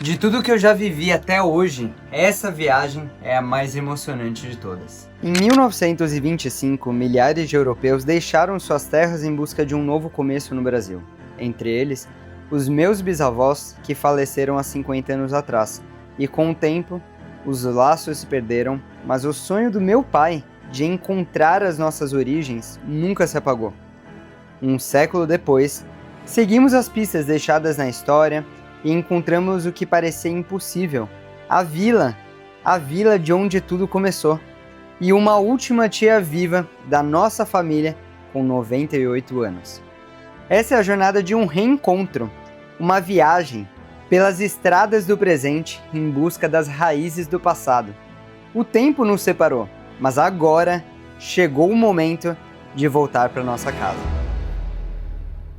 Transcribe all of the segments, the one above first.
De tudo que eu já vivi até hoje, essa viagem é a mais emocionante de todas. Em 1925, milhares de europeus deixaram suas terras em busca de um novo começo no Brasil. Entre eles, os meus bisavós, que faleceram há 50 anos atrás. E com o tempo, os laços se perderam, mas o sonho do meu pai de encontrar as nossas origens nunca se apagou. Um século depois, seguimos as pistas deixadas na história e encontramos o que parecia impossível, a vila de onde tudo começou, e uma última tia viva da nossa família com 98 anos. Essa é a jornada de um reencontro, uma viagem pelas estradas do presente em busca das raízes do passado. O tempo nos separou, mas agora chegou o momento de voltar para nossa casa.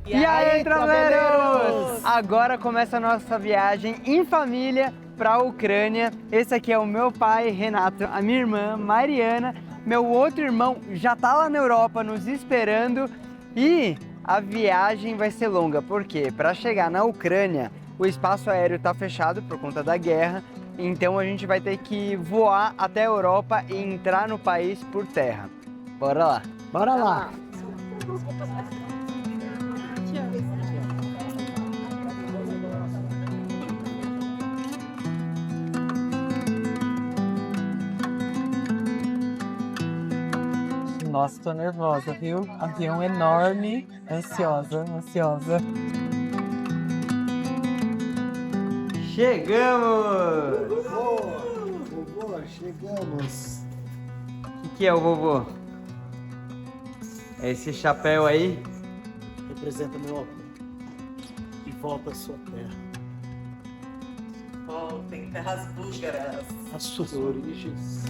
E aí, traveleiros! Agora começa a nossa viagem em família para a Ucrânia. Esse aqui é o meu pai, Renato, a minha irmã, Mariana. Meu outro irmão já tá lá na Europa nos esperando e a viagem vai ser longa, porque para chegar na Ucrânia, o espaço aéreo tá fechado por conta da guerra, então a gente vai ter que voar até a Europa e entrar no país por terra. Bora lá! Bora lá! Nossa, tô nervosa, viu? Avião enorme, ansiosa. Chegamos! Vovô, chegamos. O que é o vovô? É esse chapéu aí? Representa meu avô. E volta à sua terra. Voltem terras búlgaras. As suas origens.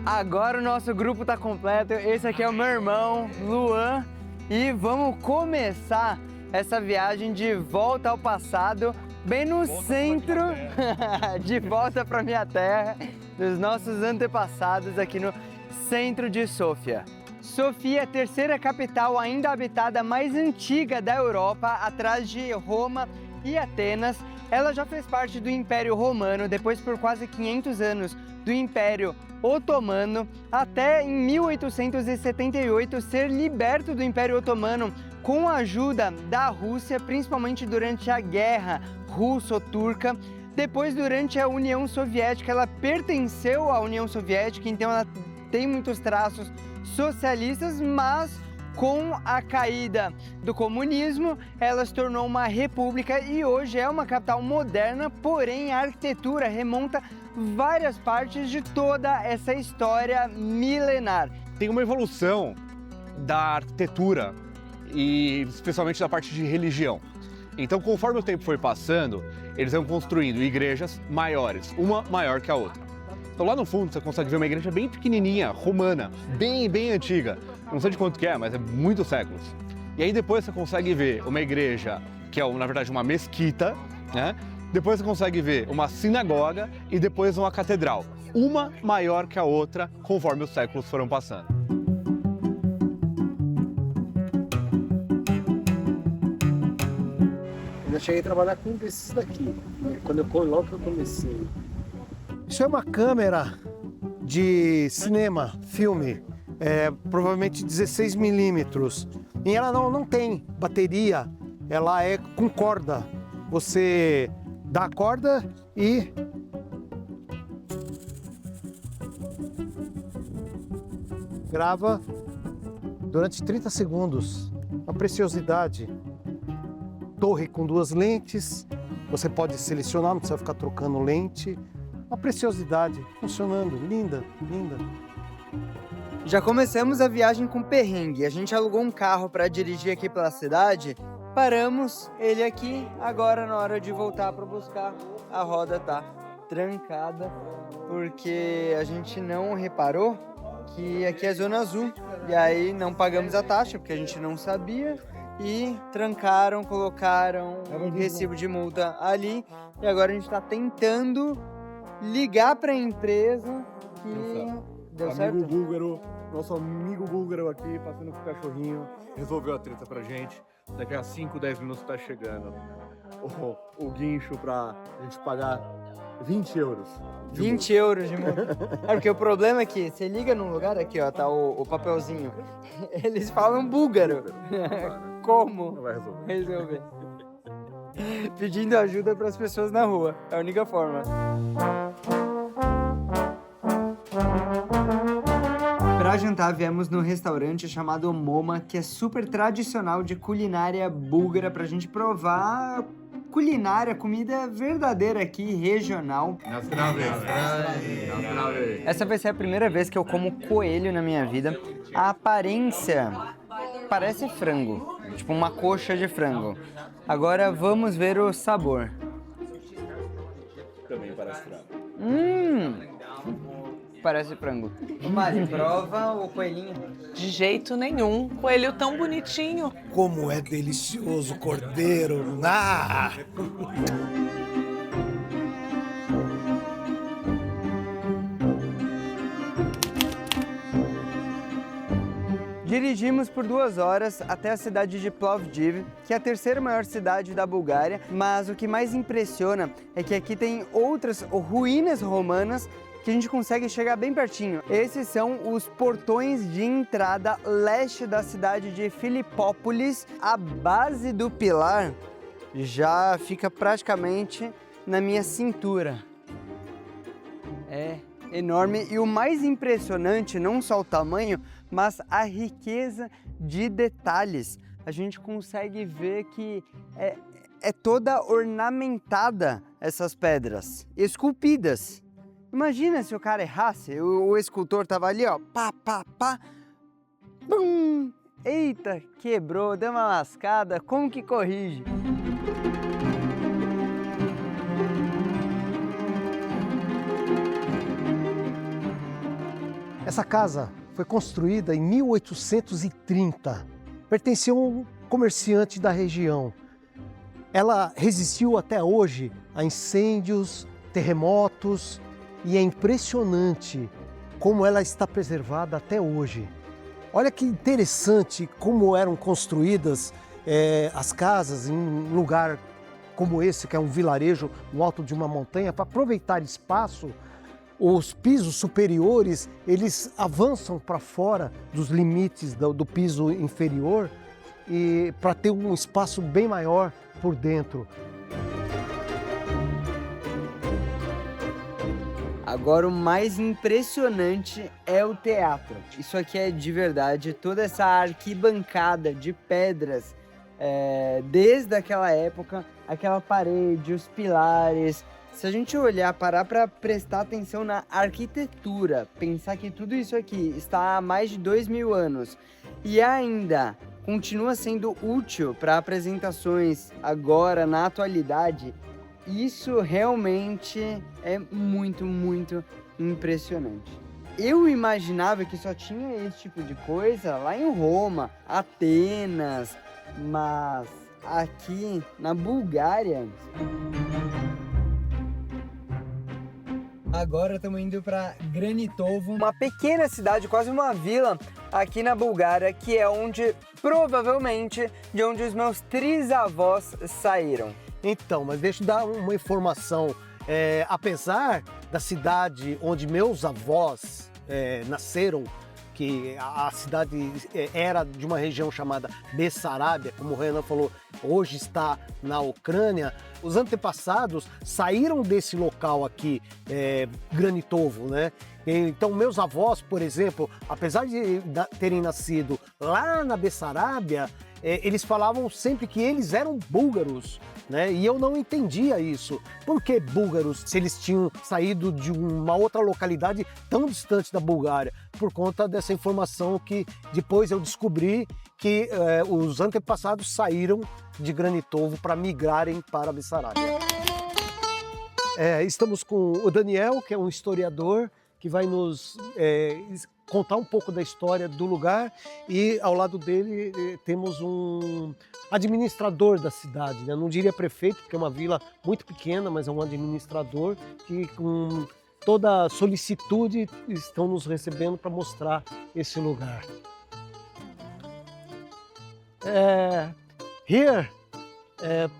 Agora o nosso grupo tá completo. Esse aqui é o meu irmão, Luan. E vamos começar essa viagem de volta ao passado, bem no centro, de volta para minha terra, dos nossos antepassados aqui no centro de Sofia. Sofia é a terceira capital ainda habitada mais antiga da Europa, atrás de Roma e Atenas. Ela já fez parte do Império Romano, depois por quase 500 anos do Império Otomano, até em 1878 ser liberto do Império Otomano com a ajuda da Rússia, principalmente durante a Guerra Russo-Turca. Depois, durante a União Soviética, ela pertenceu à União Soviética, então ela tem muitos traços socialistas, mas com a caída do comunismo, ela se tornou uma república e hoje é uma capital moderna, porém a arquitetura remonta várias partes de toda essa história milenar. Tem uma evolução da arquitetura e especialmente da parte de religião. Então, conforme o tempo foi passando, eles vão construindo igrejas maiores, uma maior que a outra. Então lá no fundo você consegue ver uma igreja bem pequenininha, romana, bem antiga. Não sei de quanto que é, mas é muitos séculos. E aí depois você consegue ver uma igreja, que é na verdade uma mesquita, né? Depois você consegue ver uma sinagoga e depois uma catedral. Uma maior que a outra, conforme os séculos foram passando. Eu cheguei a trabalhar com um desses daqui. Logo que eu comecei. Isso é uma câmera de cinema, filme, provavelmente 16 milímetros. E ela não tem bateria, ela é com corda. Você dá a corda e grava durante 30 segundos. Uma preciosidade. Torre com 2 lentes, você pode selecionar, não precisa ficar trocando lente. Uma preciosidade, funcionando, linda. Já começamos a viagem com perrengue. A gente alugou um carro para dirigir aqui pela cidade, paramos ele aqui, agora na hora de voltar para buscar, a roda tá trancada, porque a gente não reparou que aqui é zona azul, e aí não pagamos a taxa, porque a gente não sabia, e trancaram, colocaram um recibo de multa ali, e agora a gente está tentando ligar para a empresa Deu amigo certo? búlgaro, nosso amigo búlgaro aqui, passando com o cachorrinho, resolveu a treta pra gente. Daqui a 5, 10 minutos tá chegando o guincho pra gente pagar 20 euros. 20 euros de multa. É porque o problema é que você liga num lugar, aqui ó, tá o papelzinho. Eles falam búlgaro. Não Como vai resolver. resolver? Pedindo ajuda para as pessoas na rua. É a única forma. Para jantar, viemos num restaurante chamado Moma, que é super tradicional de culinária búlgara, pra gente provar culinária, comida verdadeira aqui, regional. Essa vai ser a primeira vez que eu como coelho na minha vida. A aparência parece frango, tipo uma coxa de frango. Agora vamos ver o sabor. Também parece frango. Parece frango. Mari, prova o coelhinho. De jeito nenhum. Coelho tão bonitinho. Como é delicioso o cordeiro! Ah! Dirigimos por 2 horas até a cidade de Plovdiv, que é a terceira maior cidade da Bulgária, mas o que mais impressiona é que aqui tem outras ruínas romanas que a gente consegue chegar bem pertinho. Esses são os portões de entrada leste da cidade de Filipópolis. A base do pilar já fica praticamente na minha cintura. É enorme e o mais impressionante, não só o tamanho, mas a riqueza de detalhes. A gente consegue ver que é toda ornamentada essas pedras, esculpidas. Imagina se o cara errasse, o escultor tava ali, ó, pá, pá, pá, bum, eita, quebrou, deu uma lascada, como que corrige? Essa casa foi construída em 1830. Pertencia a um comerciante da região. Ela resistiu até hoje a incêndios, terremotos e é impressionante como ela está preservada até hoje. Olha que interessante como eram construídas as casas em um lugar como esse, que é um vilarejo no alto de uma montanha, para aproveitar espaço. Os pisos superiores, eles avançam para fora dos limites do piso inferior e para ter um espaço bem maior por dentro. Agora o mais impressionante é o teatro. Isso aqui é de verdade, toda essa arquibancada de pedras, desde aquela época, aquela parede, os pilares. Se a gente olhar, parar para prestar atenção na arquitetura, pensar que tudo isso aqui está há mais de 2000 anos e ainda continua sendo útil para apresentações agora, na atualidade, isso realmente é muito, muito impressionante. Eu imaginava que só tinha esse tipo de coisa lá em Roma, Atenas, mas aqui na Bulgária... Agora estamos indo para Granitovo, uma pequena cidade, quase uma vila aqui na Bulgária, que é onde, provavelmente, de onde os meus trisavós saíram. Então, mas deixa eu dar uma informação. Apesar da cidade onde meus avós nasceram, que a cidade era de uma região chamada Bessarábia, como o Renan falou, hoje está na Ucrânia, os antepassados saíram desse local aqui, Granitovo, né? Então, meus avós, por exemplo, apesar de terem nascido lá na Bessarábia, eles falavam sempre que eles eram búlgaros, né? E eu não entendia isso. Por que búlgaros, se eles tinham saído de uma outra localidade tão distante da Bulgária? Por conta dessa informação que depois eu descobri que os antepassados saíram de Granitovo para migrarem para a Bessarábia. Estamos com o Daniel, que é um historiador, que vai nos contar um pouco da história do lugar, e ao lado dele temos um administrador da cidade, né? Não diria prefeito, porque é uma vila muito pequena, mas é um administrador que com toda solicitude estão nos recebendo para mostrar esse lugar. Here,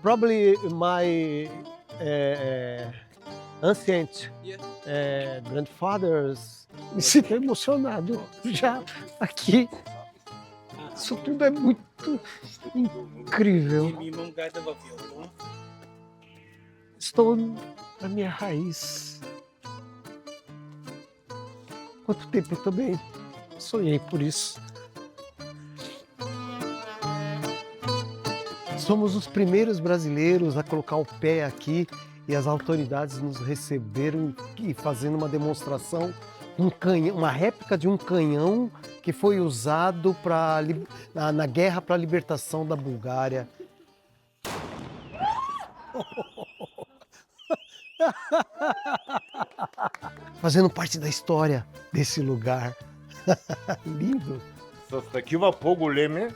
probably my ancient grandfathers. Me sinto emocionado já aqui. Isso tudo é muito incrível. Estou na minha raiz. Quanto tempo eu também sonhei por isso. Somos os primeiros brasileiros a colocar o pé aqui e as autoridades nos receberam e fazendo uma demonstração, uma réplica de um canhão que foi usado na guerra para a libertação da Bulgária. Fazendo parte da história desse lugar. Lindo. С такива по-големи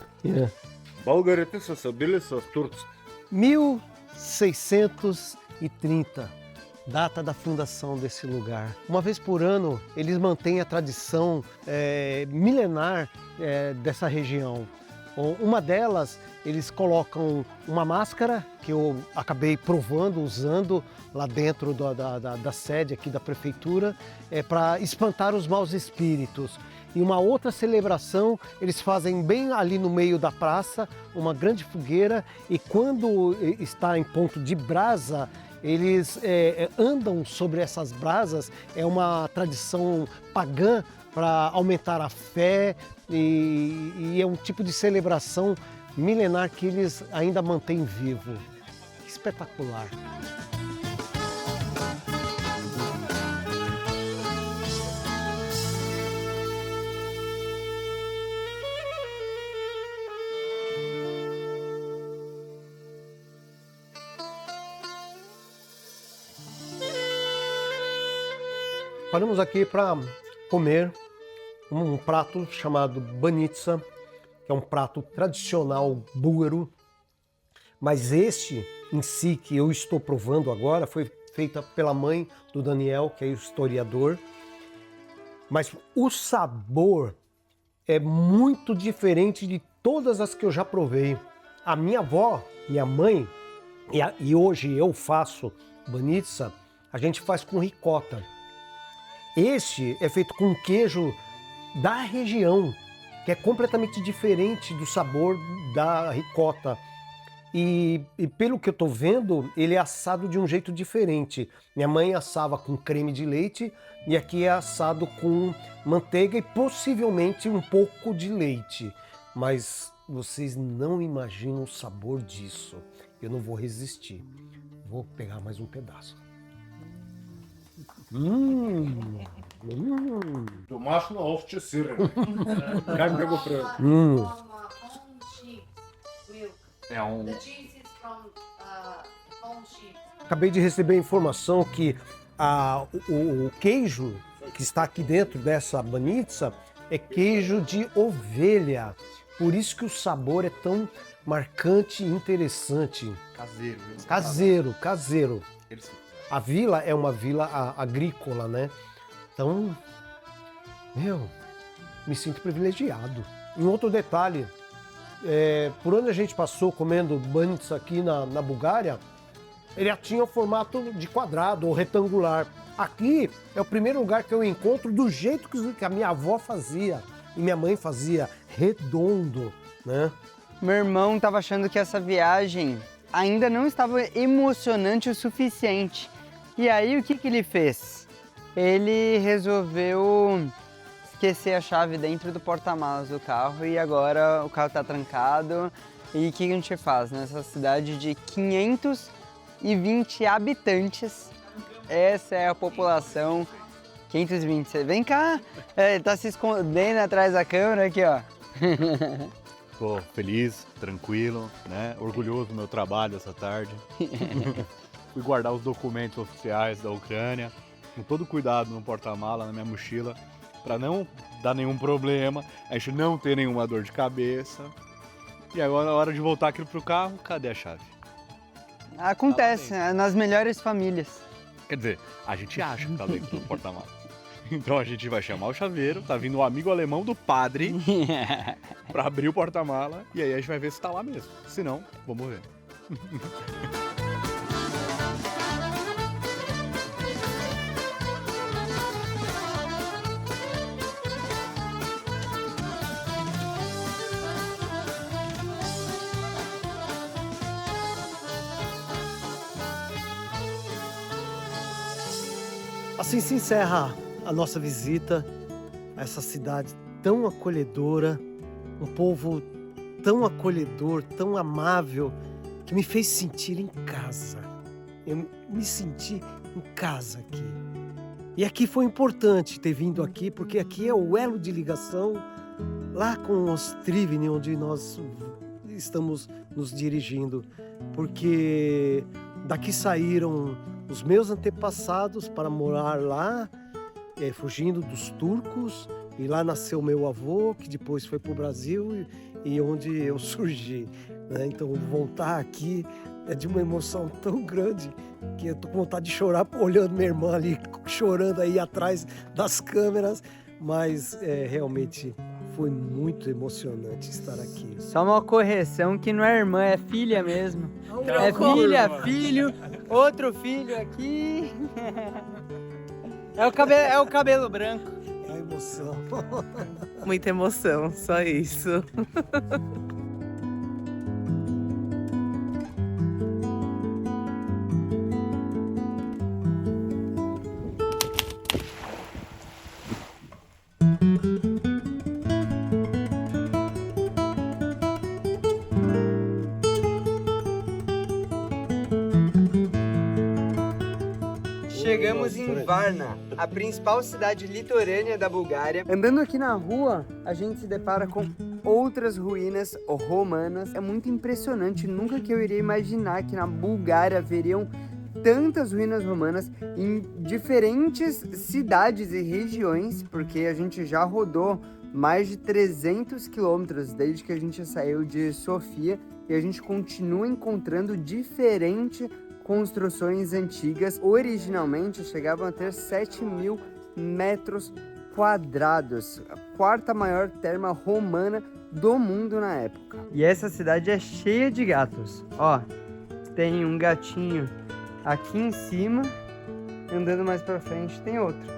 българите са се били с турците. 1630, data da fundação desse lugar. Uma vez por ano, eles mantêm a tradição milenar dessa região. Uma delas, eles colocam uma máscara, que eu acabei provando, usando lá dentro da sede aqui da prefeitura, para espantar os maus espíritos. E uma outra celebração, eles fazem bem ali no meio da praça, uma grande fogueira, e quando está em ponto de brasa, eles andam sobre essas brasas. É uma tradição pagã para aumentar a fé, e é um tipo de celebração milenar que eles ainda mantêm vivo. Espetacular. Paramos aqui para comer um prato chamado banitsa, que é um prato tradicional búlgaro, mas este em si que eu estou provando agora foi feita pela mãe do Daniel, que é historiador, mas o sabor é muito diferente de todas as que eu já provei. A minha avó, minha mãe, e hoje eu faço banitsa, a gente faz com ricota. Este é feito com queijo da região, que é completamente diferente do sabor da ricota. E pelo que eu estou vendo, ele é assado de um jeito diferente. Minha mãe assava com creme de leite e aqui é assado com manteiga e possivelmente um pouco de leite. Mas vocês não imaginam o sabor disso. Eu não vou resistir. Vou pegar mais um pedaço. Домашно овче сирене. Как да го правим? The cheese is from home sheep. Acabei de receber a informação que o queijo que está aqui dentro dessa banitsa é queijo de ovelha. Por isso que o sabor é tão marcante e interessante. Caseiro. A vila é uma vila agrícola, né? Então, me sinto privilegiado. Um outro detalhe, por onde a gente passou comendo banitsa aqui na Bulgária, ele já tinha o formato de quadrado ou retangular. Aqui é o primeiro lugar que eu encontro do jeito que a minha avó fazia e minha mãe fazia, redondo, né? Meu irmão estava achando que essa viagem ainda não estava emocionante o suficiente. E aí o que ele fez? Ele resolveu esquecer a chave dentro do porta-malas do carro e agora o carro está trancado. E o que a gente faz nessa cidade de 520 habitantes? Essa é a população, 520. Vem cá, tá se escondendo atrás da câmera aqui, ó. Tô feliz, tranquilo, né? Orgulhoso do meu trabalho essa tarde. Fui guardar os documentos oficiais da Ucrânia, com todo cuidado no porta-mala, na minha mochila, para não dar nenhum problema, a gente não ter nenhuma dor de cabeça. E agora, na hora de voltar aqui pro carro, cadê a chave? Acontece, nas melhores famílias. Quer dizer, a gente acha que tá dentro do porta-malas. Então a gente vai chamar o chaveiro, tá vindo um amigo alemão do padre pra abrir o porta-mala e aí a gente vai ver se tá lá mesmo. Se não, vamos ver. Assim se encerra a nossa visita a essa cidade tão acolhedora, um povo tão acolhedor, tão amável, que me fez sentir em casa. Eu me senti em casa aqui. E aqui foi importante ter vindo aqui, porque aqui é o elo de ligação lá com Ostrivny, onde nós estamos nos dirigindo, porque daqui saíram os meus antepassados para morar lá, fugindo dos turcos, e lá nasceu meu avô, que depois foi para o Brasil e onde eu surgi, né? Então voltar aqui é de uma emoção tão grande que eu tô com vontade de chorar olhando minha irmã ali chorando aí atrás das câmeras, mas realmente foi muito emocionante estar aqui. Só uma correção que não é irmã, é filha mesmo. É Trocou. filha, filho, outro filho aqui. É o cabelo branco. É a emoção. Muita emoção, só isso. Chegamos em Varna, a principal cidade litorânea da Bulgária. Andando aqui na rua, a gente se depara com outras ruínas romanas. É muito impressionante, nunca que eu iria imaginar que na Bulgária haveriam tantas ruínas romanas em diferentes cidades e regiões, porque a gente já rodou mais de 300 quilômetros desde que a gente saiu de Sofia e a gente continua encontrando diferentes construções antigas. Originalmente chegavam a ter 7.000 metros quadrados, a quarta maior terma romana do mundo na época. E essa cidade é cheia de gatos. Ó, tem um gatinho aqui em cima, andando mais pra frente tem outro.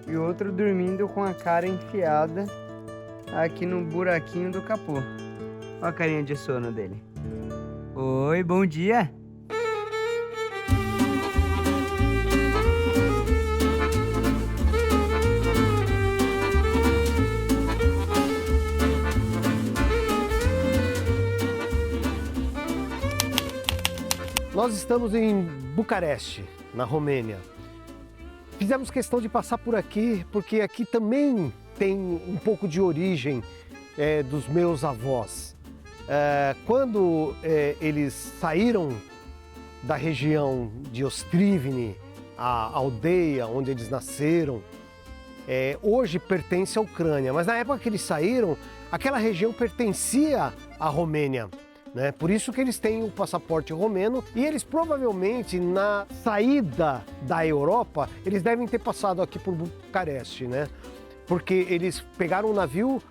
E outro dormindo com a cara enfiada aqui no buraquinho do capô. Ó a carinha de sono dele. Oi, bom dia! Nós estamos em Bucareste, na Romênia. Fizemos questão de passar por aqui, porque aqui também tem um pouco de origem dos meus avós. Quando eles saíram da região de Ostrivny, a aldeia onde eles nasceram, hoje pertence à Ucrânia, mas na época que eles saíram, aquela região pertencia à Romênia. Né? Por isso que eles têm o passaporte romeno e eles provavelmente na saída da Europa, eles devem ter passado aqui por Bucareste, né? Porque eles pegaram um navio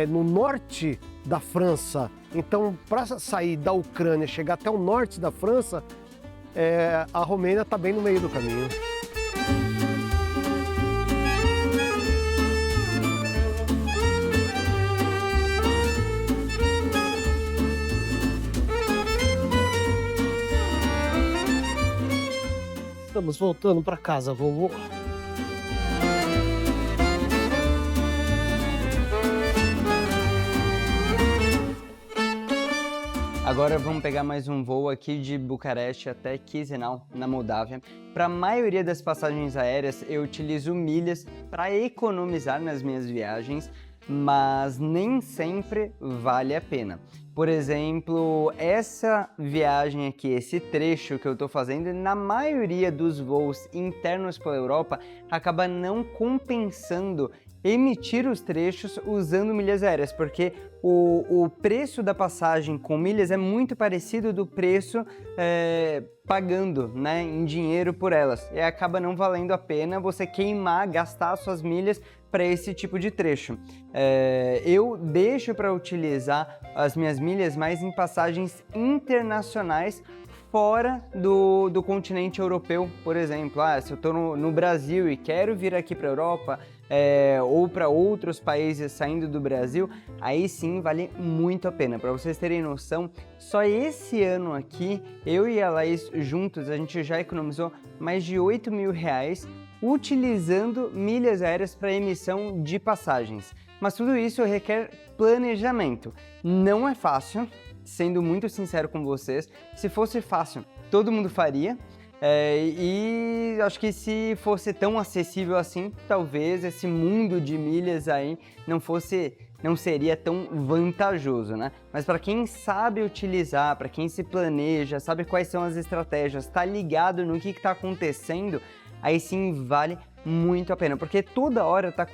no norte da França. Então, para sair da Ucrânia, chegar até o norte da França, a Romênia está bem no meio do caminho. Estamos voltando para casa, vovô. Agora vamos pegar mais um voo aqui de Bucareste até Chisinau, na Moldávia. Para a maioria das passagens aéreas, eu utilizo milhas para economizar nas minhas viagens, mas nem sempre vale a pena. Por exemplo, essa viagem aqui, esse trecho que eu estou fazendo, na maioria dos voos internos pela Europa, acaba não compensando emitir os trechos usando milhas aéreas, porque o preço da passagem com milhas é muito parecido do preço pagando, né, em dinheiro por elas. E acaba não valendo a pena você gastar suas milhas para esse tipo de trecho. Eu deixo para utilizar as minhas milhas mais em passagens internacionais fora do continente europeu, por exemplo. Se eu estou no Brasil e quero vir aqui para a Europa, ou para outros países saindo do Brasil, aí sim vale muito a pena. Para vocês terem noção, só esse ano aqui, eu e a Laís juntos, a gente já economizou mais de R$8.000 utilizando milhas aéreas para emissão de passagens. Mas tudo isso requer planejamento. Não é fácil, sendo muito sincero com vocês. Se fosse fácil, todo mundo faria. E acho que se fosse tão acessível assim, talvez esse mundo de milhas aí não seria tão vantajoso, né? Mas para quem sabe utilizar, para quem se planeja, sabe quais são as estratégias, tá ligado no que está acontecendo, aí sim vale muito a pena, porque toda hora está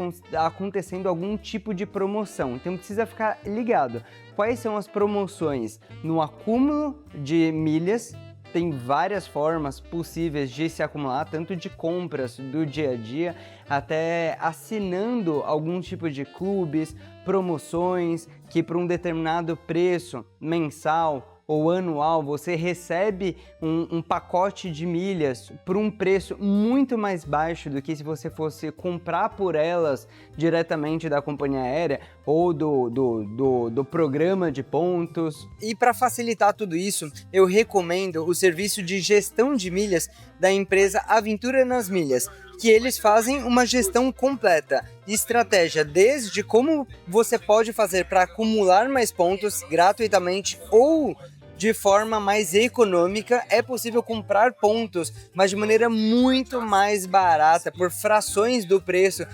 acontecendo algum tipo de promoção, então precisa ficar ligado. Quais são as promoções no acúmulo de milhas? Tem várias formas possíveis de se acumular, tanto de compras do dia a dia, até assinando algum tipo de clubes, promoções, que por um determinado preço mensal ou anual, você recebe um pacote de milhas por um preço muito mais baixo do que se você fosse comprar por elas diretamente da companhia aérea ou do programa de pontos. E para facilitar tudo isso, eu recomendo o serviço de gestão de milhas da empresa Aventura nas Milhas, que eles fazem uma gestão completa, estratégia desde como você pode fazer para acumular mais pontos gratuitamente ou de forma mais econômica. É possível comprar pontos, mas de maneira muito mais barata, por frações do preço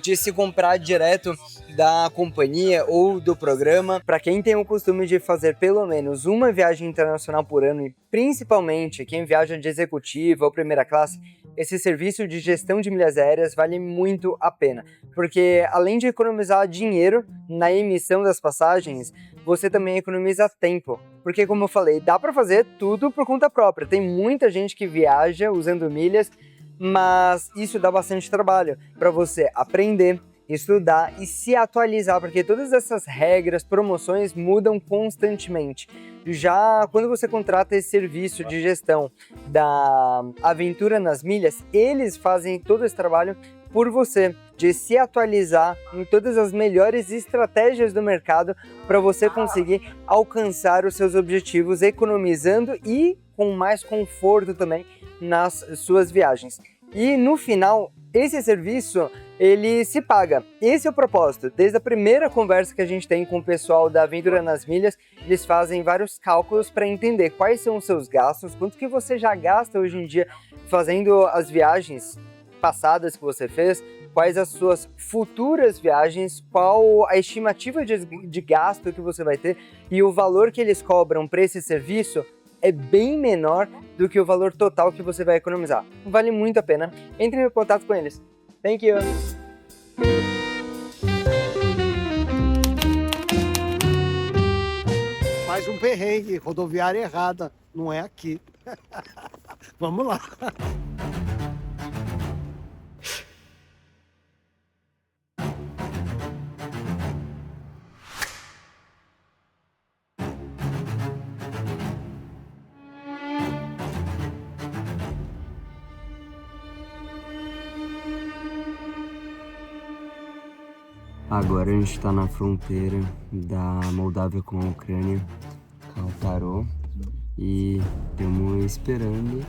de se comprar direto da companhia ou do programa. Para quem tem o costume de fazer pelo menos uma viagem internacional por ano, e principalmente quem viaja de executiva ou primeira classe, esse serviço de gestão de milhas aéreas vale muito a pena, porque além de economizar dinheiro na emissão das passagens, você também economiza tempo, porque como eu falei, dá para fazer tudo por conta própria. Tem muita gente que viaja usando milhas, mas isso dá bastante trabalho para você aprender, estudar e se atualizar, porque todas essas regras, promoções mudam constantemente. Já quando você contrata esse serviço de gestão da Aventura nas Milhas, eles fazem todo esse trabalho por você, de se atualizar em todas as melhores estratégias do mercado para você conseguir alcançar os seus objetivos, economizando e com mais conforto também nas suas viagens. E no final, esse serviço, ele se paga. Esse é o propósito. Desde a primeira conversa que a gente tem com o pessoal da Aventura nas Milhas, eles fazem vários cálculos para entender quais são os seus gastos, quanto que você já gasta hoje em dia fazendo as viagens passadas que você fez, quais as suas futuras viagens, qual a estimativa de gasto que você vai ter, e o valor que eles cobram para esse serviço é bem menor do que o valor total que você vai economizar. Vale muito a pena. Entre em contato com eles. Thank you! Mais um perrengue, rodoviária errada, não é aqui. Vamos lá. Agora a gente está na fronteira da Moldávia com a Ucrânia. O carro parou e estamos esperando.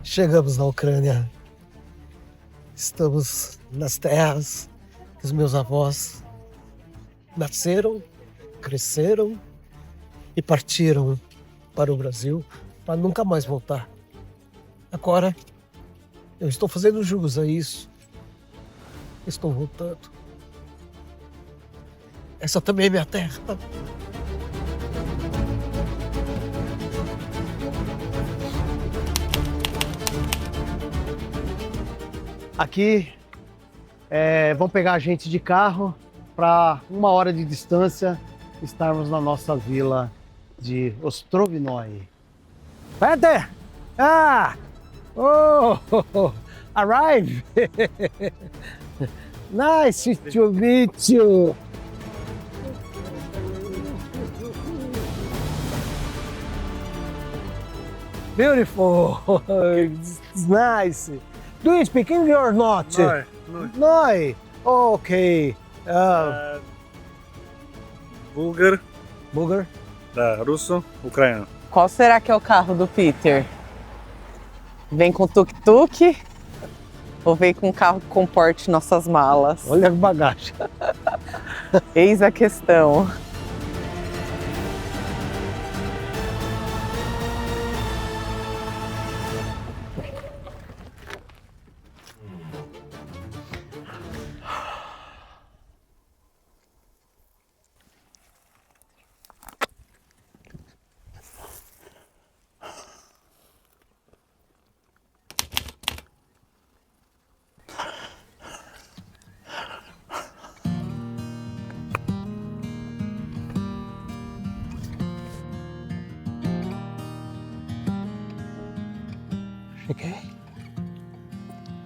Chegamos na Ucrânia. Estamos nas terras que os meus avós nasceram, cresceram e partiram para o Brasil para nunca mais voltar. Agora, eu estou fazendo jus a isso. Estou voltando. Essa também é minha terra. Aqui vão pegar a gente de carro para 1 hora de distância estarmos na nossa vila de Ostrovinoi. Peter! Ah! Oh! Arrive! Nice to meet you! Beautiful! It's nice! Do you speak English or not? No. No. Okay. Bulgar, Bulgar? russo, ucraniano. Qual será que é o carro do Peter? Vem com tuk-tuk ou vem com um carro que comporte nossas malas? Olha a bagagem. Eis a questão.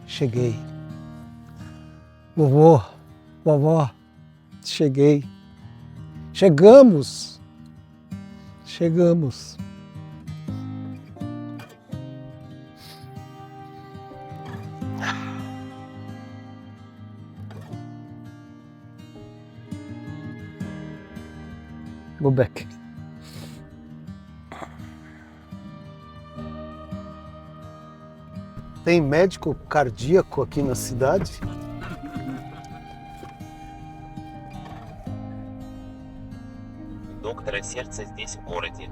Cheguei. Vovô, vovó, cheguei. Chegamos. Go back. Tem médico cardíaco aqui na cidade? Доктора сердца здесь, в городе.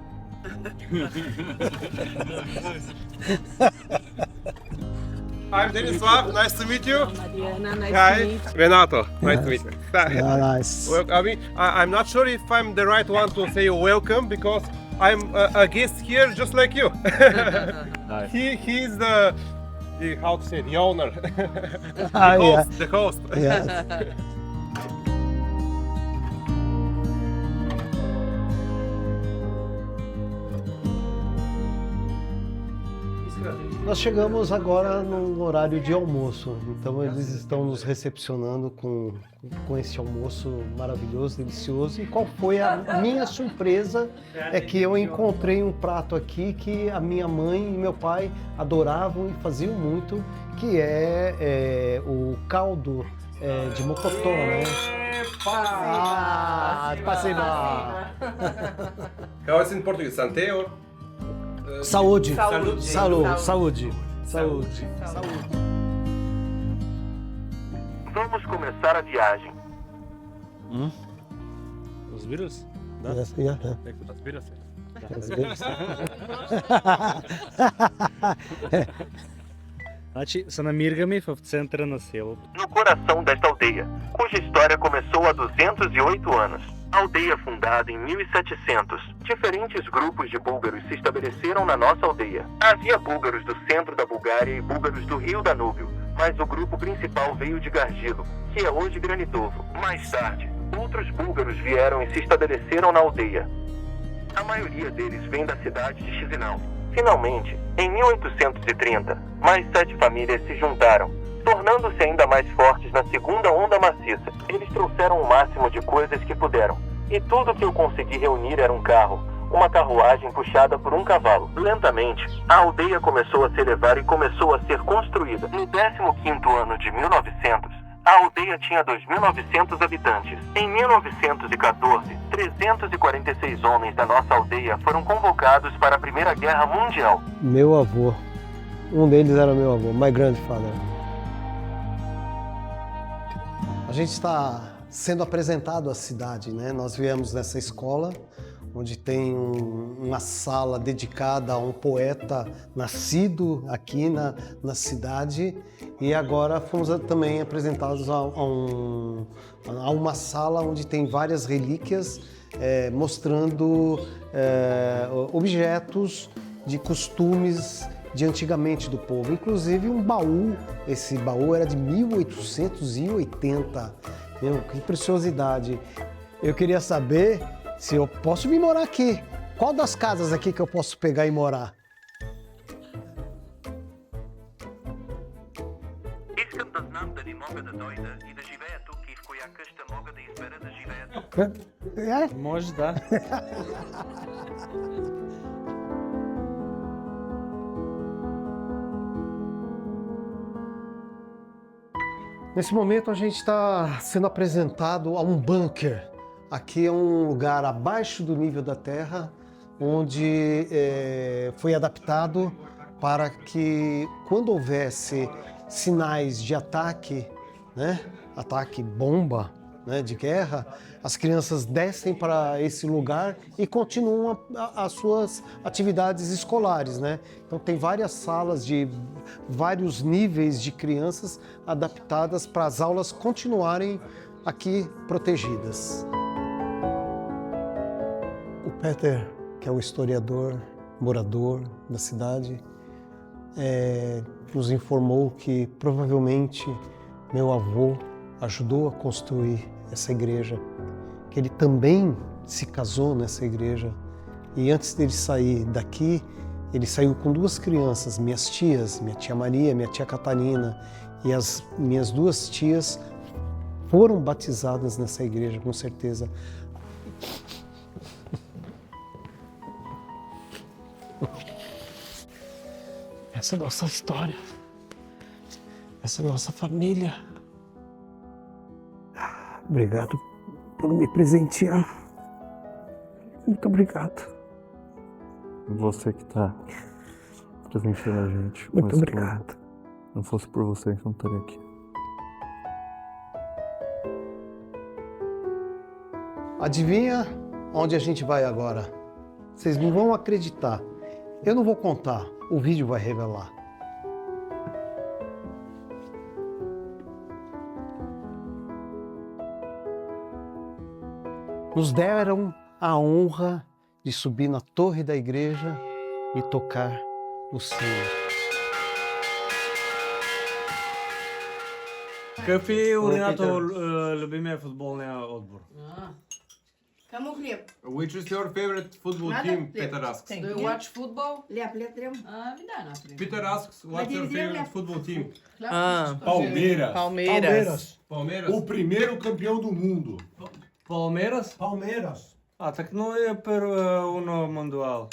I'm Denislav, nice to meet you. Mariana, nice Hi, to meet you. Renato, nice to meet you. Nice. Well, I'm not sure if I'm the right one to say welcome because I'm a guest here just like you. He's the how to say, the owner. The host. Yes. Nós chegamos agora no horário de almoço, então eles estão nos recepcionando com esse almoço maravilhoso, delicioso. E qual foi a minha surpresa é que eu encontrei um prato aqui que a minha mãe e meu pai adoravam e faziam muito, que é o caldo de mocotó, né? Spasiba! How is in Portuguese? Santé or? Saúde. Saúde. Saúde. Vamos começar a viagem. Разбира се. Разбира се. Значи се намираме в центъра на селото. No coração desta aldeia, cuja história começou há 208 anos. Aldeia fundada em 1700. Diferentes grupos de búlgaros se estabeleceram na nossa aldeia. Havia búlgaros do centro da Bulgária e búlgaros do rio Danúbio, mas o grupo principal veio de Gargilo, que é hoje Granitovo. Mais tarde, outros búlgaros vieram e se estabeleceram na aldeia. A maioria deles vem da cidade de Chisinau. Finalmente, em 1830, mais 7 famílias se juntaram, tornando-se ainda mais fortes na segunda onda maciça. Eles trouxeram o máximo de coisas que puderam, e tudo que eu consegui reunir era um carro, uma carruagem puxada por um cavalo. Lentamente, a aldeia começou a se elevar e começou a ser construída. No 15º ano de 1900, a aldeia tinha 2.900 habitantes. Em 1914, 346 homens da nossa aldeia foram convocados para a Primeira Guerra Mundial. Meu avô. Um deles era meu avô, my grandfather. gente está sendo apresentado à cidade, né? Nós viemos nessa escola, onde tem uma sala dedicada a um poeta nascido aqui na cidade, e agora fomos também apresentados a uma sala onde tem várias relíquias mostrando objetos de costumes de antigamente do povo, inclusive um baú. Esse baú era de 1880. Meu, que preciosidade. Eu queria saber se eu posso vir morar aqui. Qual das casas aqui que eu posso pegar e morar? Може да. Nesse momento a gente está sendo apresentado a um bunker. Aqui é um lugar abaixo do nível da terra, onde foi adaptado para que quando houvesse sinais de ataque, né, ataque bomba, né, de guerra, as crianças descem para esse lugar e continuam as suas atividades escolares, né? Então tem várias salas de vários níveis de crianças adaptadas para as aulas continuarem aqui protegidas. O Peter, que é um historiador, morador da cidade, nos informou que provavelmente meu avô ajudou a construir essa igreja, que ele também se casou nessa igreja, e antes dele sair daqui, ele saiu com duas crianças, minhas tias, minha tia Maria, minha tia Catarina, e as minhas duas tias foram batizadas nessa igreja, com certeza. Essa é a nossa história, essa é a nossa família. Obrigado por me presentear. Muito obrigado. Você que está presenteando a gente. Muito obrigado. Não fosse por você, eu não estaria aqui. Adivinha onde a gente vai agora? Vocês não vão acreditar. Eu não vou contar, o vídeo vai revelar. Nos deram a honra de subir na torre da igreja e tocar o sino. Какви ординатор любимия футболния одбор? Кому хлеб? Which is your favorite football Надо team, хлеб? Peter asks? Do you watch football? Ляп, трем. Вида на хлеб. Peter asks, what's your favorite football team? Palmeiras. Palmeiras. Palmeiras? O primeiro campeão do mundo. Palmeiras? Palmeiras. Так ну е uno mundial.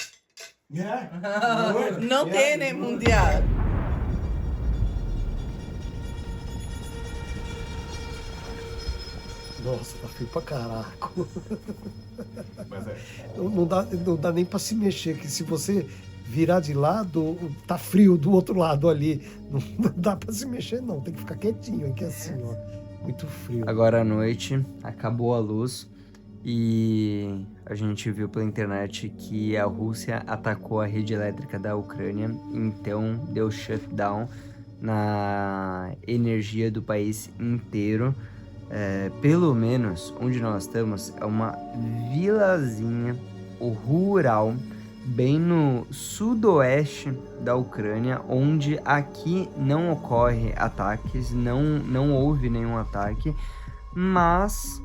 Não tem, né, mundial. Nossa, tá feio pra caraca. Mas Não dá nem pra se mexer, que se você virar de lado, tá frio do outro lado ali. Não dá pra se mexer não, tem que ficar quietinho aqui assim, ó. Muito frio. Agora à noite, acabou a luz e a gente viu pela internet que a Rússia atacou a rede elétrica da Ucrânia, então deu shutdown na energia do país inteiro. Pelo menos onde nós estamos é uma vilazinha rural bem no sudoeste da Ucrânia, onde aqui não ocorre ataques, não houve nenhum ataque, mas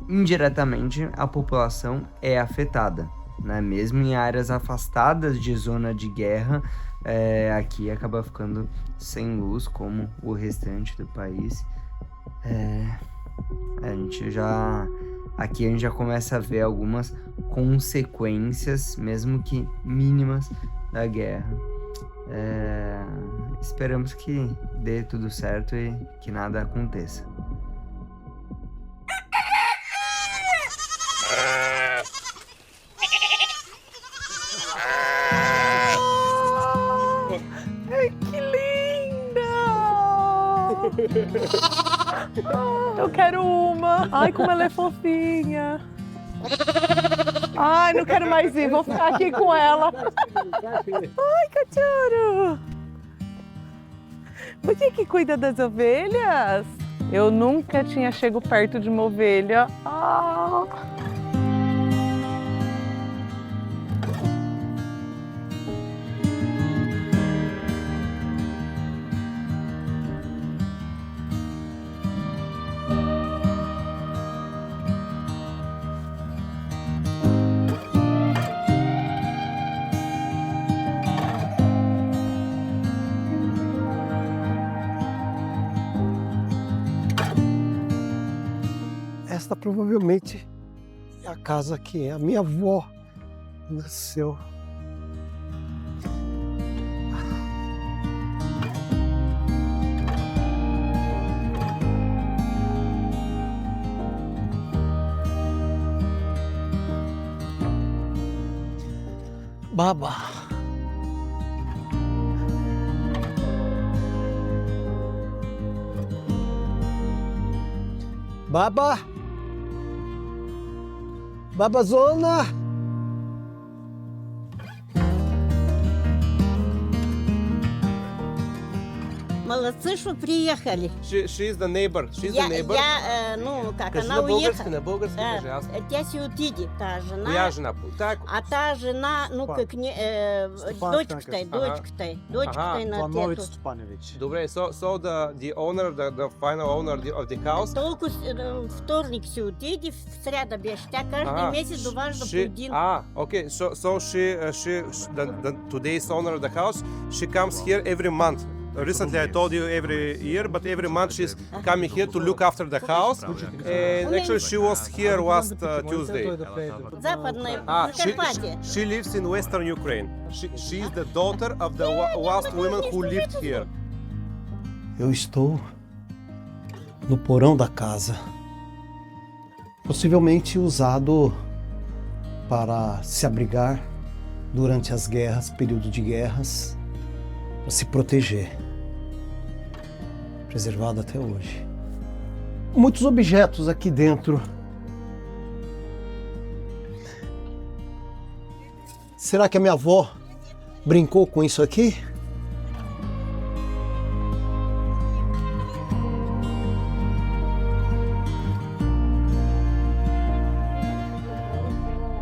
indiretamente a população é afetada, né? Mesmo em áreas afastadas de zona de guerra, aqui acaba ficando sem luz, como o restante do país. Aqui a gente já começa a ver algumas consequências, mesmo que mínimas, da guerra. Esperamos que dê tudo certo e que nada aconteça. Ai, que linda! Eu quero uma. Ai, como ela é fofinha. Ai, não quero mais ir. Vou ficar aqui com ela. Ai, cachorro. Você que cuida das ovelhas? Eu nunca tinha chegado perto de uma ovelha. Ah. Esta provavelmente é a casa que a minha avó nasceu. Baba. Baba. Babazona. Молодцы, что приехали. She's the neighbor. She's the neighbor. Ну, как Скажи она по-болгарски, уехала. на болгарски, пожалуйста. Тяси Утиди, та жена. Моя жена. Так. А та жена, ну, как не, дочка-то, дочка-то на тету. Добре, so the owner, the final owner of the house. Толку вторник си отиди, в среда беше. Тя каждый месец доважда по един. Okay. So the today's owner of the house, she comes here every month. Recently, I told you every year, but every month she's coming here to look after the house. And actually, she was here last Tuesday. Западная Закарпатье. She lives in Western Ukraine. She's the daughter of the last woman who lived here. Eu estou no porão da casa, possivelmente usado para se abrigar durante as guerras, período de guerras, para se proteger. Preservado até hoje. Muitos objetos aqui dentro. Será que a minha avó brincou com isso aqui?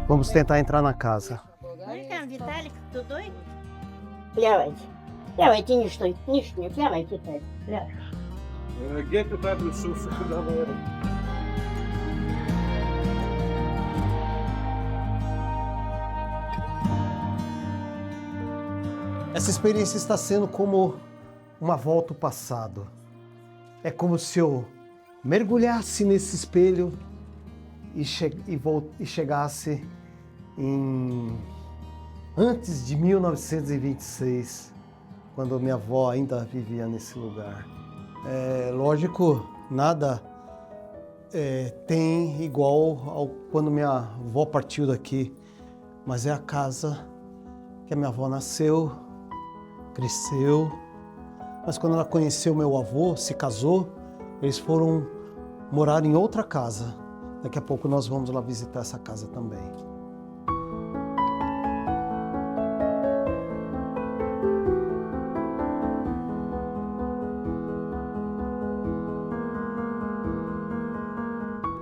Vamos tentar entrar na casa. Виталик, тудой? Плявайте. Плявайте, ничто, не плявайте. Где ты пришелся? Куда мы? Essa experiência está sendo como uma volta ao passado. É como se eu mergulhasse nesse espelho e chegasse antes de 1926, quando minha avó ainda vivia nesse lugar. Lógico, nada tem igual ao quando minha avó partiu daqui, mas é a casa que a minha avó nasceu, cresceu, mas quando ela conheceu meu avô, se casou, eles foram morar em outra casa. Daqui a pouco nós vamos lá visitar essa casa também.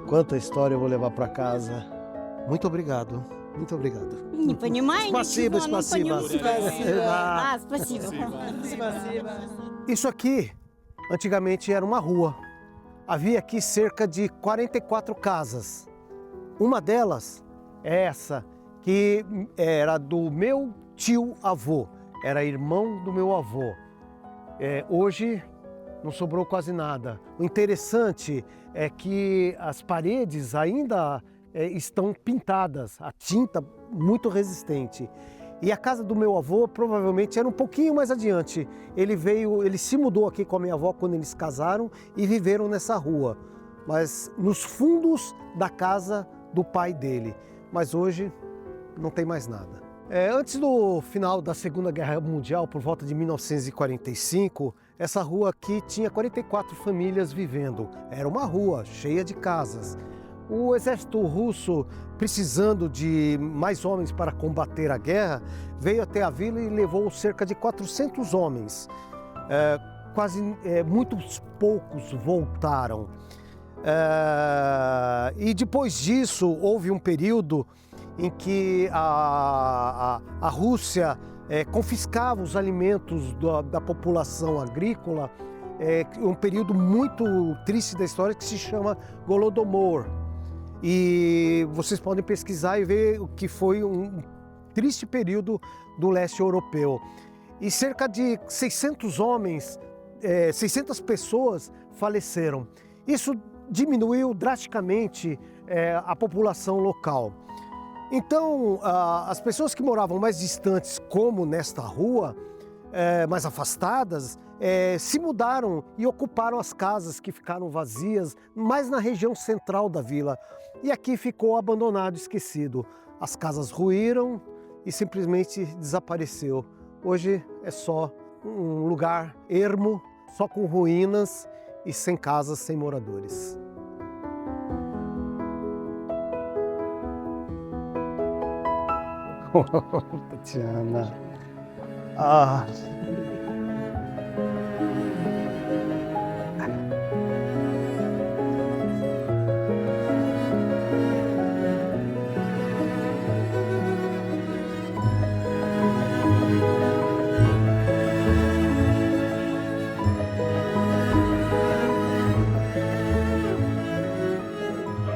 Quanta história eu vou levar para casa. Muito obrigado. Muito obrigado. Не понимаю Спасибо, ничего, спасибо. но понимаю. Спасибо. Isso aqui, antigamente, era uma rua. Havia aqui cerca de 44 casas. Uma delas é essa, que era do meu tio-avô. Era irmão do meu avô. Hoje não sobrou quase nada. O interessante é que as paredes ainda estão pintadas, a tinta muito resistente. E a casa do meu avô provavelmente era um pouquinho mais adiante. Ele se mudou aqui com a minha avó quando eles casaram e viveram nessa rua, mas nos fundos da casa do pai dele. Mas hoje não tem mais nada. Antes do final da Segunda Guerra Mundial, por volta de 1945, essa rua aqui tinha 44 famílias vivendo. Era uma rua cheia de casas. O exército russo, precisando de mais homens para combater a guerra, veio até a vila e levou cerca de 400 homens. Muitos poucos voltaram. E depois disso, houve um período em que a Rússia confiscava os alimentos da população agrícola, um período muito triste da história que se chama Golodomor. E vocês podem pesquisar e ver o que foi um triste período do leste europeu. E cerca de 600 homens, 600 pessoas faleceram. Isso diminuiu drasticamente a população local. Então, as pessoas que moravam mais distantes, como nesta rua, mais afastadas, se mudaram e ocuparam as casas que ficaram vazias, mais na região central da vila. E aqui ficou abandonado, esquecido. As casas ruíram e simplesmente desapareceu. Hoje é só um lugar ermo, só com ruínas e sem casas, sem moradores. Tatiana.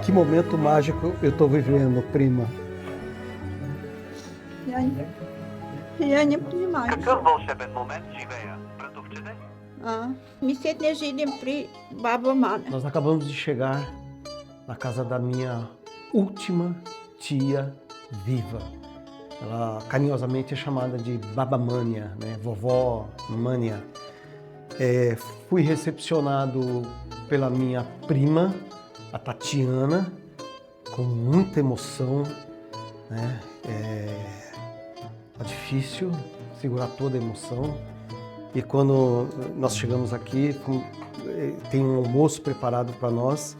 Que momento mágico eu estou vivendo, prima. Я не понимаю. Какъв вълшебен момент живея? Братовчете? Мисля, не живем при баба Мана. Nós acabamos de chegar na casa da minha última tia viva. Ela carinhosamente é chamada de Baba Mânia, né? Vovó Mânia. Fui recepcionado pela minha prima, a Tatiana, com muita emoção, né? Tá difícil segurar toda a emoção. E quando nós chegamos aqui, tem um almoço preparado para nós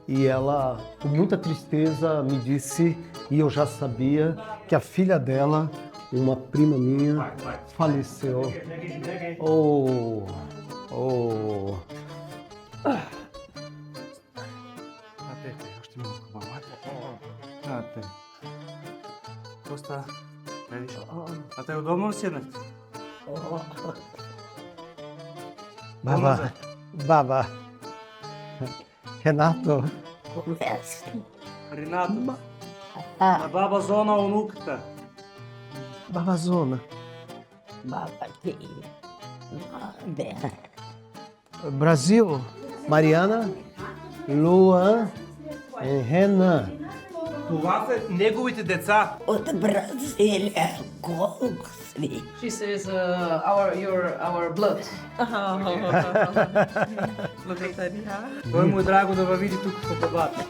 e ela, com muita tristeza, me disse, e eu já sabia, que a filha dela, uma prima minha, faleceu. Baba. Renato. Renato. A baba zona unukta. Baba zona. Brasil. Mariana, Luan e Renan. Това са неговите деца. От Бразилия, колко сви. She says our blood. Той му е драго да види тук в бабата.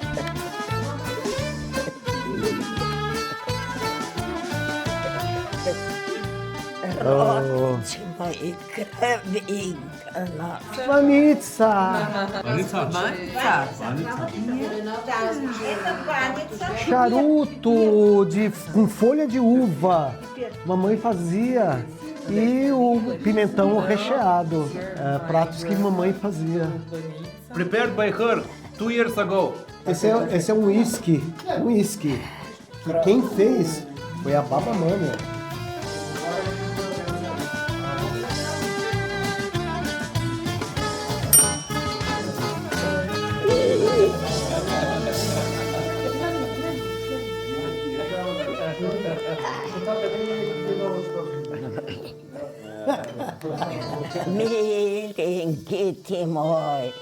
Родчима и кровинка наша. Mamitsa. Charuto com folha de uva. Mamãe fazia. E o pimentão recheado. Pratos que mamãe fazia. Prepared by her 2 years ago. Esse é um whisky. Que quem fez foi a Baba Mânia. Миленький мой,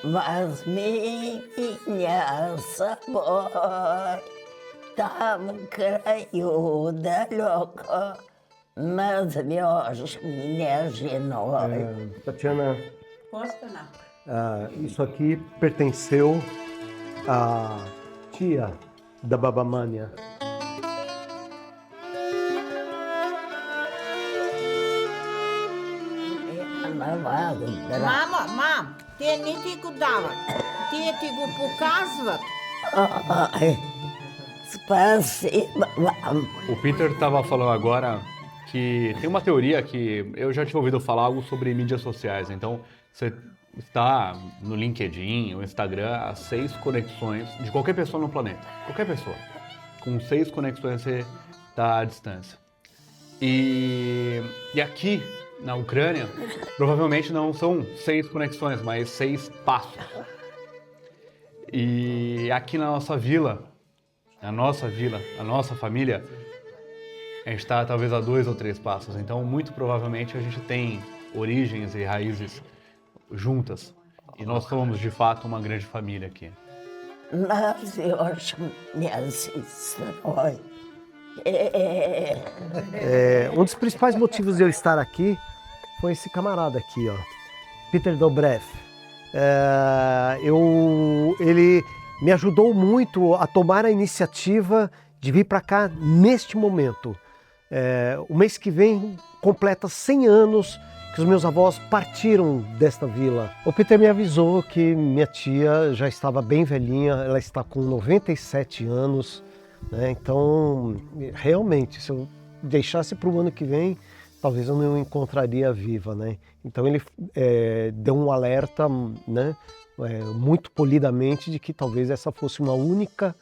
возьми меня с собой. Там в краю далеко назовешь меня женой. Tatiana, isso aqui pertenceu à tia da Baba Mânia. Мам, ти не ти го дават. Ти го показват. O Peter estava falando agora que tem uma teoria que eu já tinha ouvido falar algo sobre mídias sociais. Então, você está no LinkedIn, no Instagram, as 6 conexões de qualquer pessoa no planeta. Qualquer pessoa. Com 6 conexões você está à distância. E aqui, na Ucrânia, provavelmente não são 6 conexões, mas 6 passos. E aqui na nossa vila, a nossa família, a gente está talvez a 2 ou 3 passos. Então, muito provavelmente, a gente tem origens e raízes juntas. E nós somos, de fato, uma grande família aqui. Um dos principais motivos de eu estar aqui foi esse camarada aqui, ó, Peter Dobrev. Ele me ajudou muito a tomar a iniciativa de vir para cá neste momento. O mês que vem completa 100 anos que os meus avós partiram desta vila. O Peter me avisou que minha tia já estava bem velhinha, ela está com 97 anos, né? Então, realmente, se eu deixasse para o ano que vem, talvez eu não encontraria viva, né? Então ele deu um alerta, né, muito polidamente, de que talvez essa fosse uma única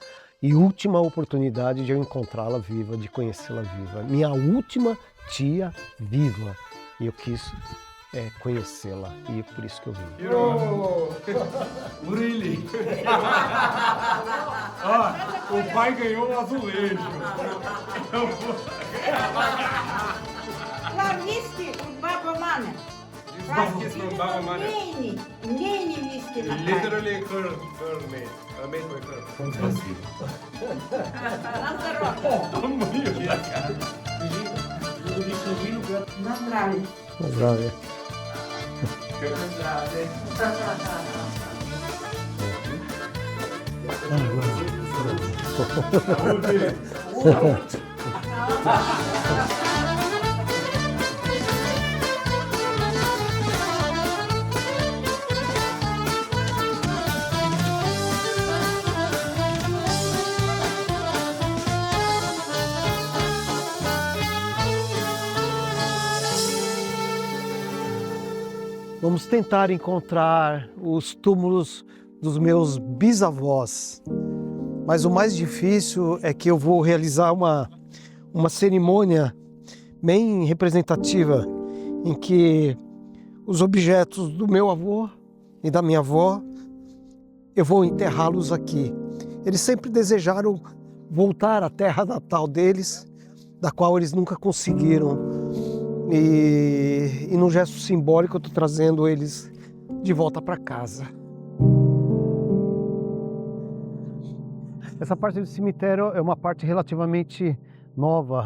e última oportunidade de eu encontrá-la viva, de conhecê-la viva. Minha última tia viva. E eu quis conhecê-la, e por isso que eu vim. Really? O pai ganhou um azulejo. Віскі у баба мене. This is from Baba Mane. Нині віскі на Literally her made. Made by her. На здравие. На здравие. Vamos tentar encontrar os túmulos dos meus bisavós. Mas o mais difícil é que eu vou realizar uma cerimônia bem representativa em que os objetos do meu avô e da minha avó, eu vou enterrá-los aqui. Eles sempre desejaram voltar à terra natal deles, da qual eles nunca conseguiram. E num gesto simbólico eu estou trazendo eles de volta para casa. Essa parte do cemitério é uma parte relativamente nova,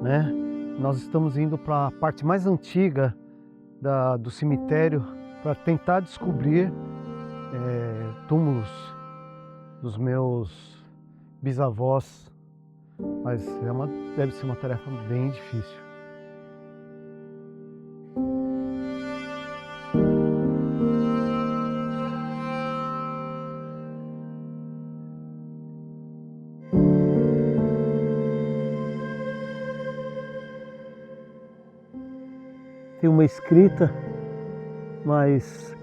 né? Nós estamos indo para a parte mais antiga do cemitério para tentar descobrir túmulos dos meus bisavós, mas deve ser uma tarefa bem difícil. Tem uma escrita, mas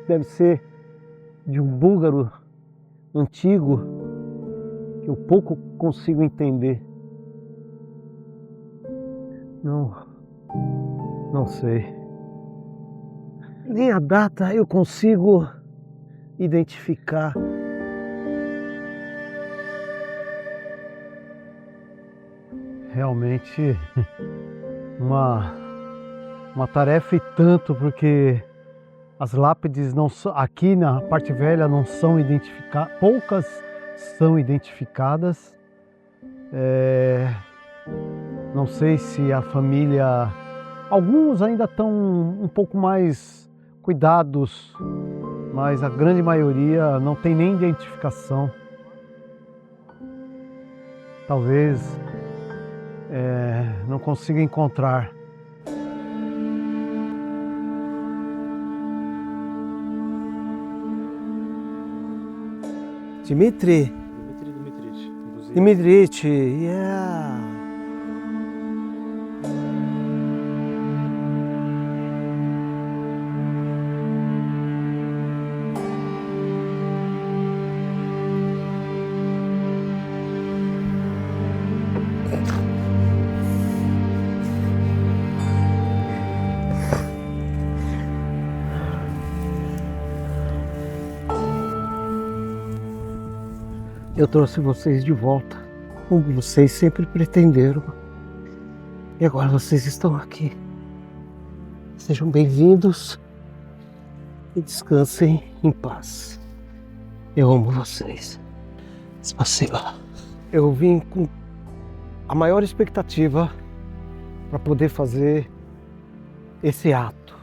deve ser de um búlgaro antigo que eu pouco consigo entender. Não sei. Nem a data eu consigo identificar. Realmente uma tarefa e tanto, porque as lápides não são, aqui na parte velha não são identificadas, poucas são identificadas. Não sei se a família, alguns ainda estão um pouco mais cuidados, mas a grande maioria não tem nem identificação. Talvez não consiga encontrar. Dmitry. Dmitry, yeah. Eu trouxe vocês de volta, como vocês sempre pretenderam. E agora vocês estão aqui. Sejam bem-vindos e descansem em paz. Eu amo vocês. Spasiba. Eu vim com a maior expectativa para poder fazer esse ato.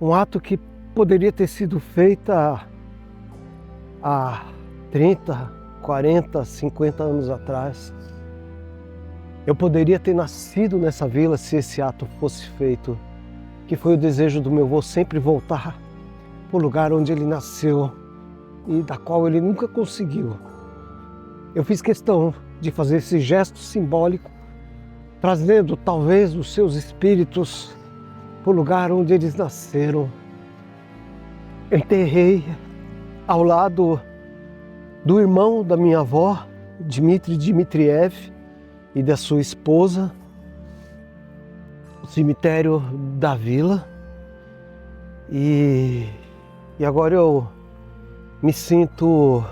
Um ato que poderia ter sido feito há 30, 40, 50 anos atrás. Eu poderia ter nascido nessa vila se esse ato fosse feito, que foi o desejo do meu avô sempre voltar para o lugar onde ele nasceu e da qual ele nunca conseguiu. Eu fiz questão de fazer esse gesto simbólico, trazendo talvez os seus espíritos para o lugar onde eles nasceram. Eu enterrei ao lado do irmão da minha avó, Dmitry Dmitriev, e da sua esposa, no cemitério da vila. E agora eu me sinto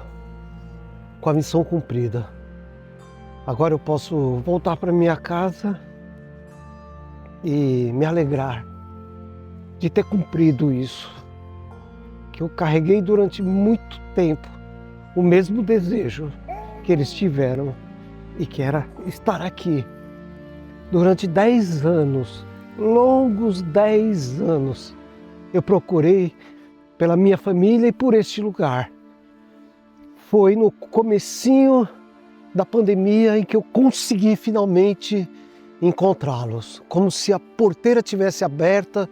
com a missão cumprida. Agora eu posso voltar para minha casa e me alegrar de ter cumprido isso, que eu carreguei durante muito tempo o mesmo desejo que eles tiveram e que era estar aqui. Durante 10 anos, longos 10 anos, eu procurei pela minha família e por este lugar. Foi no comecinho da pandemia em que eu consegui finalmente encontrá-los, como se a porteira tivesse aberta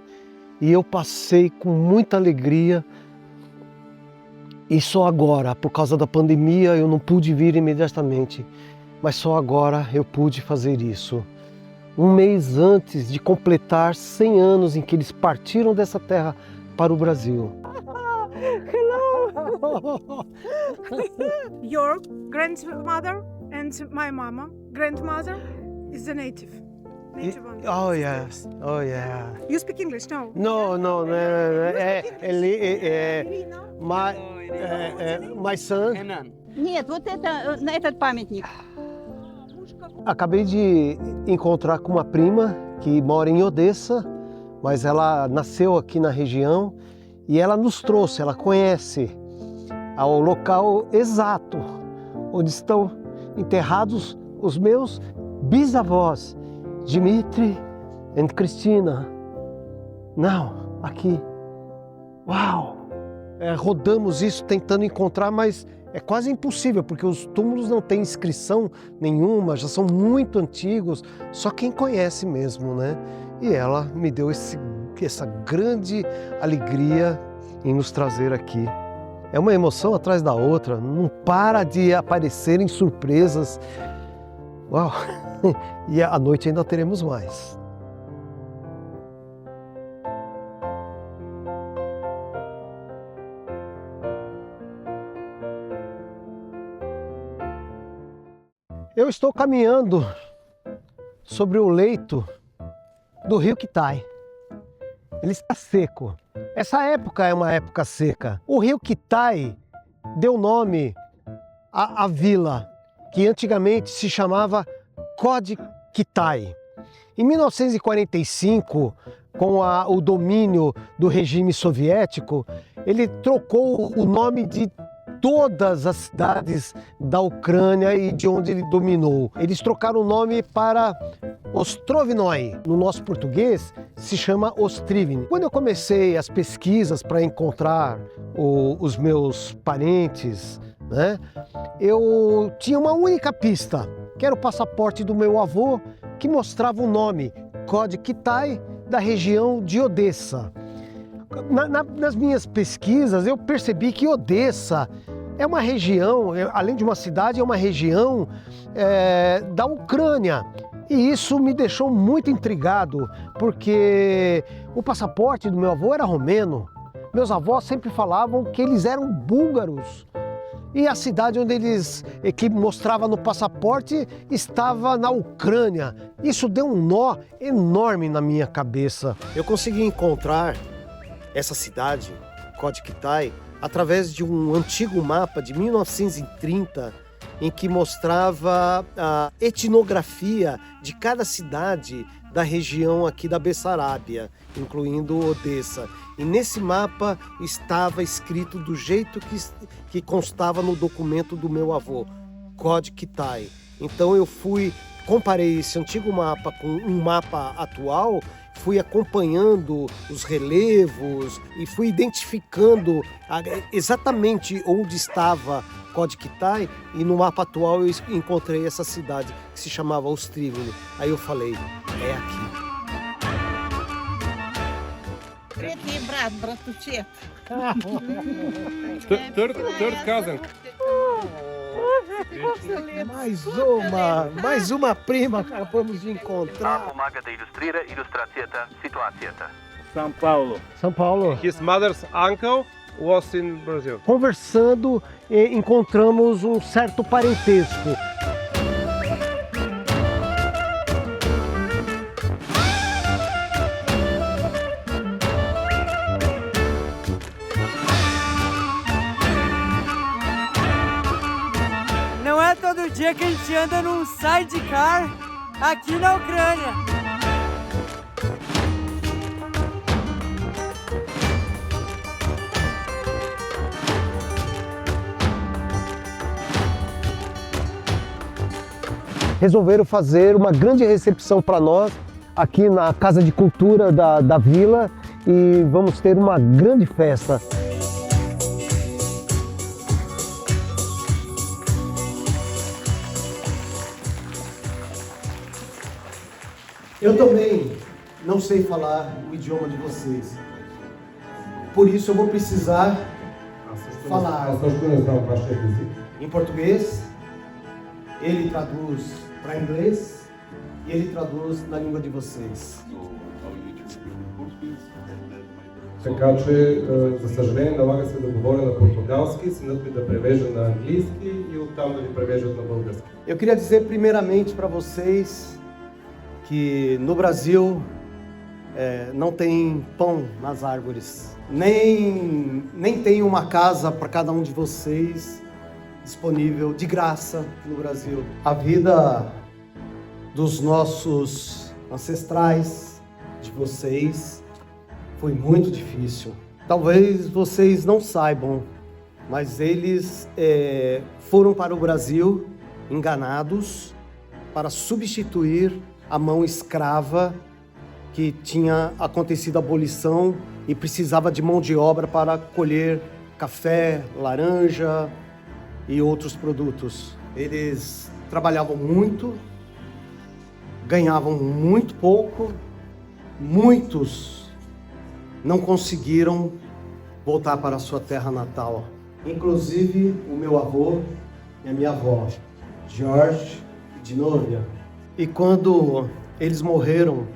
e eu passei com muita alegria. E só agora, por causa da pandemia, eu não pude vir imediatamente, mas só agora eu pude fazer isso. Um mês antes de completar 100 anos em que eles partiram dessa terra para o Brasil. Hello! Your grandmother and my mama, grandmother, is the native. Native one. Oh yes, oh yeah. You speak English, no? No. My son. Нет, вот это, этот памятник. Acabei de encontrar com uma prima que mora em Odessa, mas ela nasceu aqui na região e ela nos trouxe, ela conhece ao local exato onde estão enterrados os meus bisavós, Dmitry e Cristina. Não, aqui. Uau! Rodamos isso tentando encontrar, mas é quase impossível, porque os túmulos não têm inscrição nenhuma, já são muito antigos, só quem conhece mesmo, né? E ela me deu essa grande alegria em nos trazer aqui. É uma emoção atrás da outra, não para de aparecerem surpresas. Uau! E à noite ainda teremos mais. Eu estou caminhando sobre o leito do rio Kitai. Ele está seco. Essa época é uma época seca. O rio Kitai deu nome à vila, que antigamente se chamava Kod Kitai. Em 1945, com o domínio do regime soviético, ele trocou o nome de todas as cidades da Ucrânia e de onde ele dominou. Eles trocaram o nome para Ostrovnoi. No nosso português se chama Ostrivny. Quando eu comecei as pesquisas para encontrar os meus parentes, né, eu tinha uma única pista, que era o passaporte do meu avô, que mostrava o nome Kod Kitai, da região de Odessa. Nas minhas pesquisas eu percebi que Odessa É uma região, além de uma cidade, é uma região da Ucrânia. E isso me deixou muito intrigado, porque o passaporte do meu avô era romeno. Meus avós sempre falavam que eles eram búlgaros. E a cidade que mostrava no passaporte estava na Ucrânia. Isso deu um nó enorme na minha cabeça. Eu consegui encontrar essa cidade, Kodkitai, através de um antigo mapa de 1930, em que mostrava a etnografia de cada cidade da região aqui da Bessarábia, incluindo Odessa. E nesse mapa estava escrito do jeito que constava no documento do meu avô, Kodkitai. Então eu comparei esse antigo mapa com um mapa atual, fui acompanhando os relevos e fui identificando exatamente onde estava Kodkitai, e no mapa atual eu encontrei essa cidade que se chamava Ostrivny. Aí eu falei, é aqui. Third cousin. Mais uma prima acabamos de encontrar. São Paulo. São Paulo. His mother's uncle was in Brazil. Conversando, encontramos um certo parentesco. Não é todo dia que a gente anda num sidecar aqui na Ucrânia. Resolveram fazer uma grande recepção para nós aqui na Casa de Cultura da Vila e vamos ter uma grande festa. Eu também não sei falar o idioma de vocês, por isso eu vou precisar falar em português. Ele traduz para inglês e ele traduz na língua de vocês. Така че, за съжаление, налага се да говоря на португалски, синът ми да превежда на английски и оттам да ви превеждат на български. Eu queria dizer primeiramente para vocês que no Brasil não tem pão nas árvores, nem tem uma casa para cada um de vocês disponível de graça no Brasil. A vida dos nossos ancestrais, de vocês, foi muito difícil. Talvez vocês não saibam, mas eles foram para o Brasil enganados para substituir a mão escrava que tinha acontecido a abolição e precisava de mão de obra para colher café, laranja e outros produtos. Eles trabalhavam muito, ganhavam muito pouco, muitos não conseguiram voltar para a sua terra natal. Inclusive o meu avô e a minha avó, George e Dinovia. E quando eles morreram,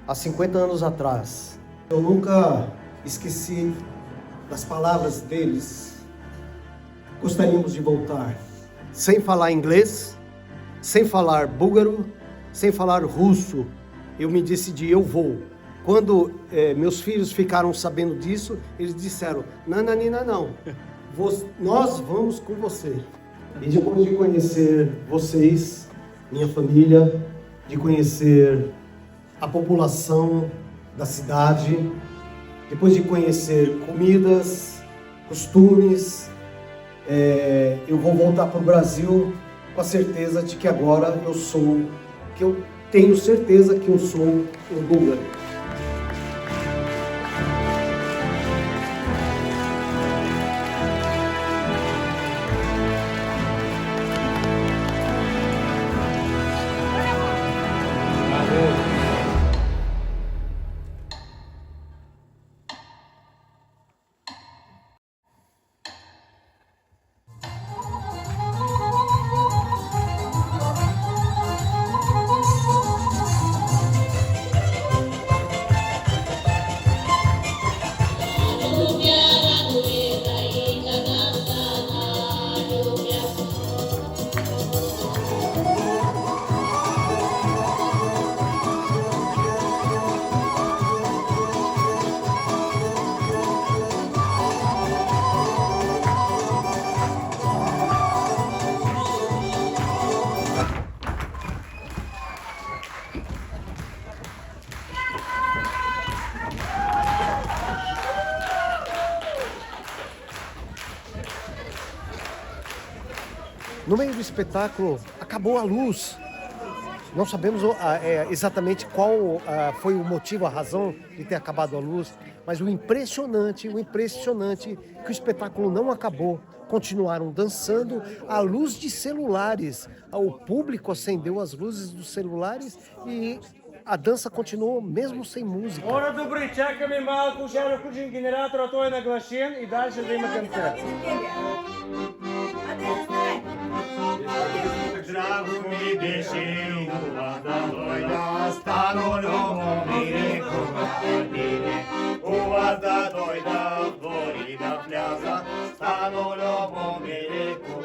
há 50 anos atrás, eu nunca esqueci das palavras deles. Gostaríamos de voltar, sem falar inglês, sem falar búlgaro, sem falar russo. Eu me decidi, eu vou. Quando meus filhos ficaram sabendo disso, eles disseram, nananina não, nós vamos com você. E depois de conhecer vocês, minha família, de conhecer a população da cidade, depois de conhecer comidas, costumes, eu vou voltar para o Brasil com a certeza de que agora eu tenho certeza que eu sou um búlgaro. No meio do espetáculo, acabou a luz. Não sabemos exatamente qual foi o motivo, a razão de ter acabado a luz, mas o impressionante que o espetáculo não acabou. Continuaram dançando à luz de celulares. O público acendeu as luzes dos celulares e a dança continuou mesmo sem música. Ora, добрый, чакаме малко, ще включим генератора, той е наглашен и дальше да има концерт. Drago mi deixei da doida, está no lomo, mire como a da doida, florida plaza, está no lomo, mire como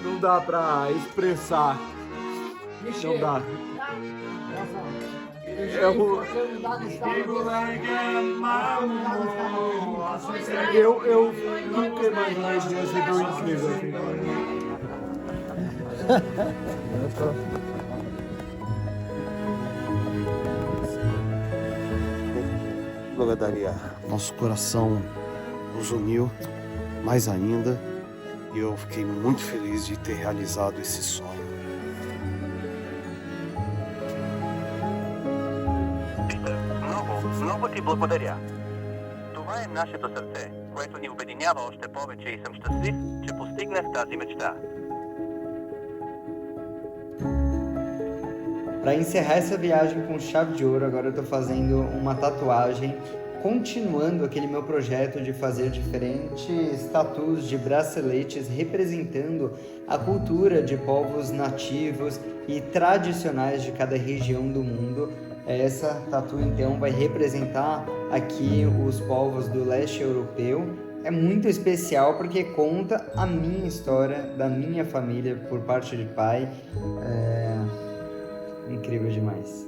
Não dá pra expressar. Não dá. Eu nunca imaginei que ia ser tão incrível assim. Благодаря. Nosso coração nos uniu mais ainda e eu fiquei muito feliz de ter realizado esse sonho. Много ти благодаря. Това е нашето сърце, което ни обединява още повече и съм щастлив, че постигнах тази мечта. Para encerrar essa viagem com chave de ouro, agora eu estou fazendo uma tatuagem, continuando aquele meu projeto de fazer diferentes tatus de braceletes representando a cultura de povos nativos e tradicionais de cada região do mundo. Essa tatu então vai representar aqui os povos do leste europeu. É muito especial porque conta a minha história, da minha família por parte de pai. Incrível demais.